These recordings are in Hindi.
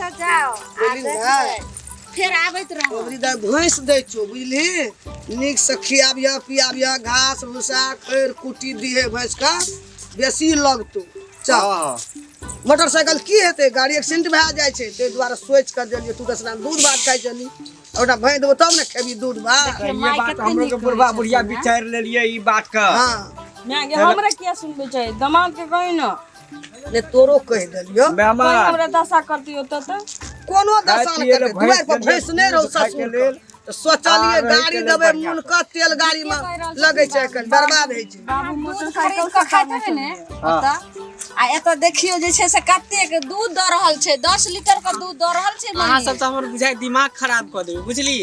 अच्छा जाओ फिर आबैत रहो ओबरी दा भैंस दै छो बुझली निक से खियाबिया पियाबिया घास भूसा खैर कुटी दिहे भैंस का बेसी लगतो चल मोटरसाइकिल की हेते गाड़ी एक्सीडेंट भए जाय छै ते द्वारा सोच कर देलिए तू दसना दूध भात खाइ चली ओटा भैंस देबो तब ने खेबी दूध भात ये बात हमरो के बुढ़वा बुढ़िया विचार लेलिए ई बात का हां मैं के हमरा किया सुनबे छै दमाग के कहि न ने तोरो कह देलियो मेहमान हमरा दशा करती होत त कोनो दशा न करबे दुआर पर भैंस नै रहो ससुर तो सोचलिए गाड़ी देबे मुनका तेल गाड़ी में लगे छै कल बर्बाद होई छै बाबू मोटरसाइकिल से खाते ने ओता आ एतो देखियो जे छै से कते के दूध द रहल छै 10 लीटर का दूध द रहल छै अहाँ सब त हमर बुझाय दिमाग खराब कर देबे बुझली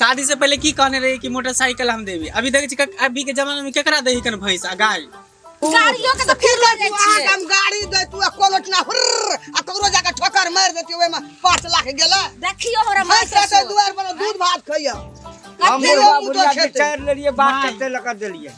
शादी से पहले की कहने रही कि मोटरसाइकिल हम देबे अभी देखे छी अभी के जमाना में केकरा देही कन भैंस आ गाय गाड़ियों के तो फिर ले जाय छियै हम गाड़ी दे तू कोलटना हुर आ तोरो जाके ठोकर मार देती ओय में 5 लाख गेला देखियो हमरा भैंस के दुआर पर दूध भात खइया हम बुढ़वा बुढ़िया विचार लेलिए बात करते लगा देलिए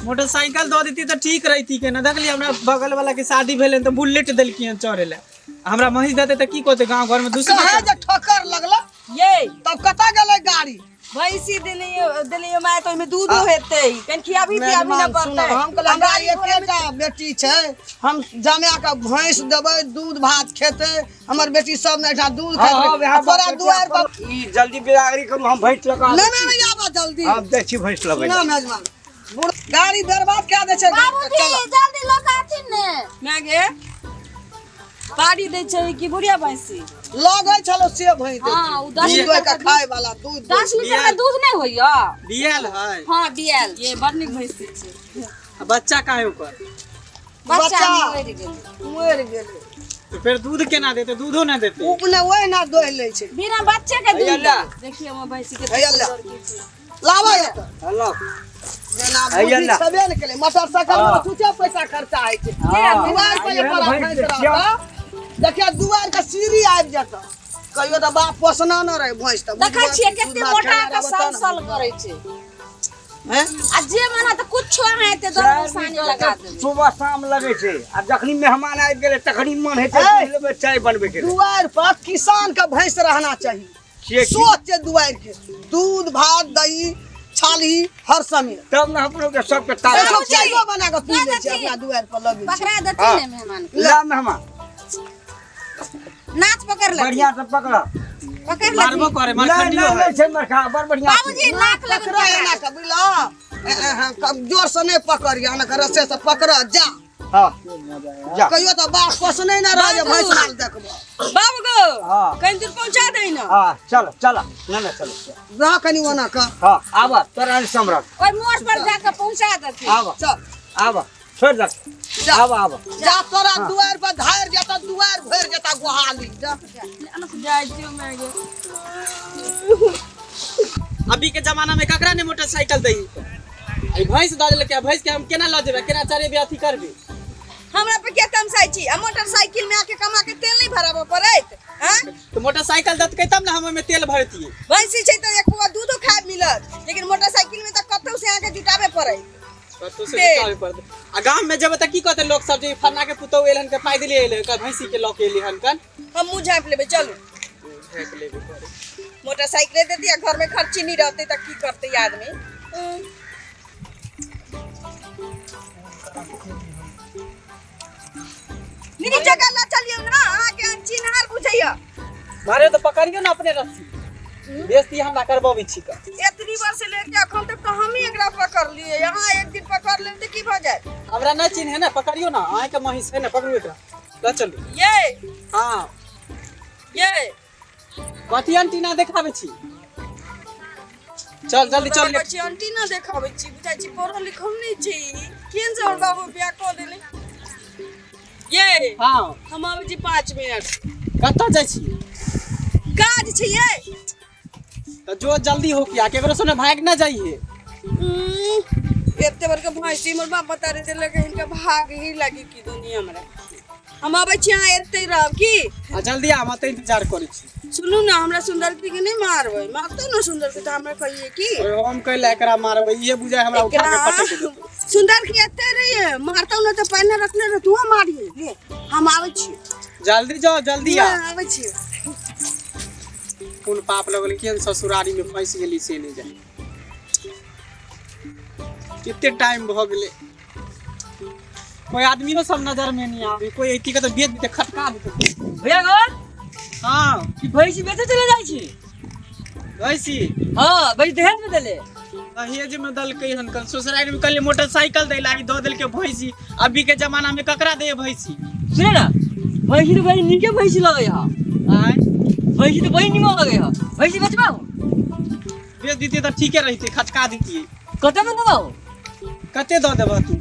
मोटरसाइकिल दो देती तो ठीक रहती के ना देखली हमरा बगल वाला के शादी भेले त बुलेट देलकी चढ़े ले हमरा महिष देते त की कहते गांव घर में दूसरा कहे जे ठोकर लगला ये तब कता गेलै गाड़ी भैंसी दिलियो मैं तो में दूधो हेते कन की अभी न पड़ते हम कहला गाड़ी एकेटा बेटी छै हम जमा के भैंस देबै दूध भात खेते हमर बेटी सब ने एठा दूध खेते तोरा दुआर पर ई जल्दी बिरागरी को हम भैंस लगा नहीं आबा जल्दी अब देखी भैंस लगे ना मेजबान गाड़ी बर्बाद क्या दे छै बाबूजी जल्दी लोग आथिन ने मैं गे गाड़ी दे छै कि बुढ़िया भैंसी लगै छलो से भैंस दे हां उ 10 दूध के खाए वाला दूध 10 लीटर का दूध नहीं होइया बियल है हां बियल ये बड़निक भैंसी छै बच्चा काहे ऊपर बच्चा मर गेलै तो फिर दूध केना देते दूधो ना देते उपने ओइ ना दोह ले छै बिना बच्चे के दूध देखिए हम भैंसी के हैया लावा या हेलो जना बुद्धि छबे न केले मोटरसाइकिल में तुचे पैसा खर्चा है छै दुआर पर पड़ा भैंस रहता देखिए दुआर के सीढ़ी आबि जाता कहियो त बाप पोसना न रहे भैंस त देखै छियै केते मोटा के सल करै छै हैं आ जे मना त कुछो हेते दर सानी लगा दे सुबह शाम लगे छै आ जखनी मेहमान आबि गेले तखनी मन हेते लेबे चाय बनबे के दुआर पर किसान का भैंस रहना चाहिए सोच के दुआर के दूध भात दही छाली हर समय तब ना हम लोग के सब के तारीफ चायो बना के पी ले छै अपना दुआर पर लगे पकड़ा देती ने मेहमान ला मेहमान नाच पकड़ ले बढ़िया से पकड़ पकड़ ले मारबो करे मारखंडियो है छै मरखा बड़ बढ़िया बाबूजी नाक पकड़ा ना के बुझला जोर से नहीं पकड़िया ना के रस्से से पकड़ जा हां जा कहियो त बाप पोसने ना रह भैंस माल देखबो बाबू गो हां कहीं दूर पहुंचा दे ना हां चलो ना चलो रह कनी वना का हां आवा तोरा सम्राट और मोड़ पर जाके पहुंचा देती आवा चल आवा छोड़ दे आवा आवा जा तोरा दुआर पर धार जाता दुआर भर जाता गोहाली जा जाय छियो मैं गे अभी के जमाना में ककरा ने मोटरसाइकिल दई ए भैंस द देले के भैंस के हम केना ल जेबे केना चरे बे अथी करबे हमरा पे क्या तमसाई छी आ मोटरसाइकिल में आके कमा के तेल नहीं भराबो पड़त हैं तो मोटरसाइकिल दत के तब ना हम में तेल भरतिए भैंसी छै त एक कुआ दूधो खाए मिलत लेकिन मोटरसाइकिल में त कतौ से आके जुटाबे पड़ै तो से बतावे पड़त आ गांव में जब त की कहते लोग सब जे फरना के पुतौ एलन के पाई दिले एले का भैंसी के लके एले हन कन हम मुंह झाँप लेबे चलो फेंक लेबे करे मोटरसाइकिल दे दिया घर में खर्ची नहीं रहते त की करते आदमी मेरी जगह ला चलियो ना आके चिन्हार बुझैया मारे तो पकड़ियो ना अपने रस्सी बेइज्जती हमरा करबो छी का इतनी बार से लेके अखन तक तो हम ही एकरा पकड़ लिए यहां एक दिन पकड़ ले त की भ जाए हमरा न चिन्ह ना पकड़ियो ना आए के महिष है ना पकड़ियो एकरा ल चलो ये हां ये कथी अंटीना देखाबे छी चल जल्दी चल ले बच्ची आंटी ना देखाबै छी बुझाइ छी पढ़ल लिखल नहीं छी केन से और बाबू बियाह क देले ये हां हम आबै छी 5 मिनट कत्ता जाय छी काज छै ये तो जो जल्दी हो किया केकरो सुने भाग ना जाइए एते बड़का भैंसी मोर बाप बता रहे थे लेकिन इनका भाग ही लगी की दुनिया में हम आबै छी यहाँ एते रहब की आ जल्दी आ मत इंतजार करै छी सुनू ना हमरा सुंदरती के नहीं मारबै मारतो ना सुंदर के त हमरा कहिए की हम कहले एकरा मारबै ये बुझाय हमरा उठा के पटक दे सुंदर की एते रहिए मारतो ना त पहले रखले रह तू मारिए ले हम आबै छी जल्दी जाओ जल्दी आ आबै छी कोन पाप लगल कि ससुरारी में फंस गेली से नहीं जाए। कितने टाइम भ गेले कोई आदमी नो सब नजर में नहीं आवे, कोई एती के तो बेच देते खटका देते। भैया गो हां कि भैंसी बेचे चले जाइ छी। वैसी हां भैंस दहेज में देले दहेज में दल के हन कल ससुरारी में कल मोटरसाइकिल दे लागी दो दल के भैंसी। अभी के जमाना में ककरा दे भैंसी। सुने ना भैंसी तो भाई नीके भैंसी लगे हा। आय भैंसी तो भाई निमो लगे हा। भैंसी बेचबा बेच देते तो ठीके रहते, खटका देती। कते में देबा कते दो देबा तू?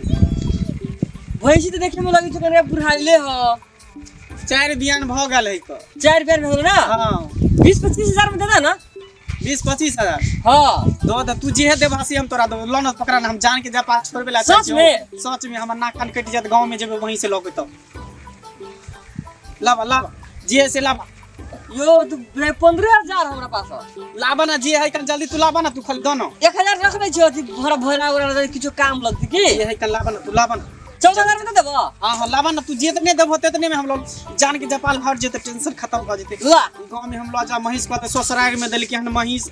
भैंसी तो देखे में लगे छ कने बुढ़ाइले हा। 4 बियान भ गेल है क 4 रुपया में हो ना। हां 20-25 हजार में देदा ना। 20-25 हजार हां दो दे तू जे देवासी हम तोरा दो लोन पकड़ा ना हम जान के जा पास छोड़ बेला। सच में? सच में हमर नाक कान कट जात गांव में जेबे वहीं से लगे तो लावा लावा जे से लावा यो तो 15,000 हमरा पास हा। लावा ना जे है कन जल्दी तू लावा ना तू खाली दोनो 1000 रखबे छी अथी भरा भरा उरा किछो काम लगती की। ये है कन लावा ना तू लावा ना 14,000 में देबो। हां लावा ना तू जे तने देबो तने में हम लोग जान के जपाल भाट जेते टेंशन खत्म हो जेते। ला गांव में हम लो जा महिष को ससुराल में दल के हन महिष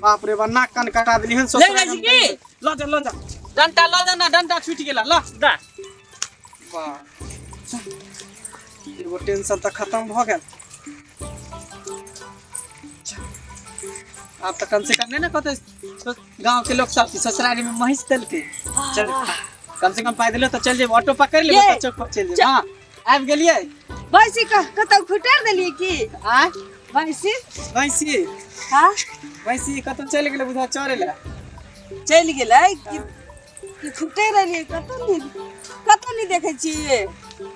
बाप रे बा नाक कान कटा देली हन ले ससुराल जाइ छी की। लो जा डंटा लो जा ना डंटा छूट गेला लो दा वाह एगो टेंशन तो खत्म भ गेल। आप तो कम से कम नहीं ना कहते गांव के लोग सब ससुराल में महिष दल के चल कम से कम पाई दिलो तो चल जे ऑटो पकड़ ले तो चौक पर चल जे। हां आबि गेलिए भैंसी कतौ खुटार देलिए की आ भैंसी भैंसी हां भैंसी कत चल गेले बुझा चरे ले चल गेलै कि खुटे रहलिए कतौ नहीं देखे छिए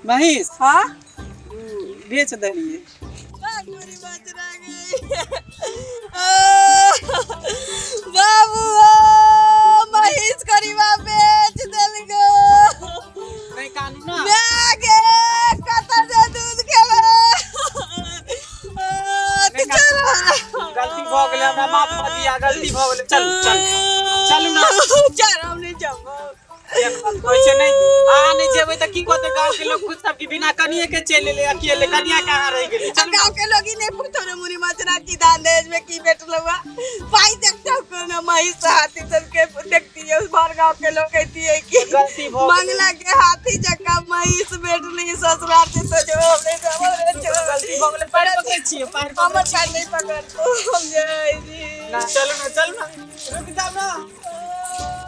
महिष हां बेच दलिए। गोरी बात रह गई बाबू महिष करीबा बेच देल गो नहीं कानून ना लागे कत दे दूध के गलती भ गेले हमरा माफ कर दिया गलती भ गेले चल ना चल हम नहीं जाबो कैसे नहीं आ नहीं जेबै त की कहते गांव के लोग खुद सब की बिना कनिए के चले ले अकेले कनिया कहां रह गेली। चल गांव के लोग ही नहीं पूछो रे मुनी मचरा की दान दहेज में की बेटल हुआ पाई देखता को ना महिष हाथी चल के देखती है उस बार गांव के लोग कहती है कि गलती भ मंगला के हाथी जका महिष बेटली ससुराल से तो जो हमने गलती भ गेले पैर पकड़ छिए पैर हमर पैर नहीं पकड़ तो हम जाई जी ना चलो ना रुक जाओ ना।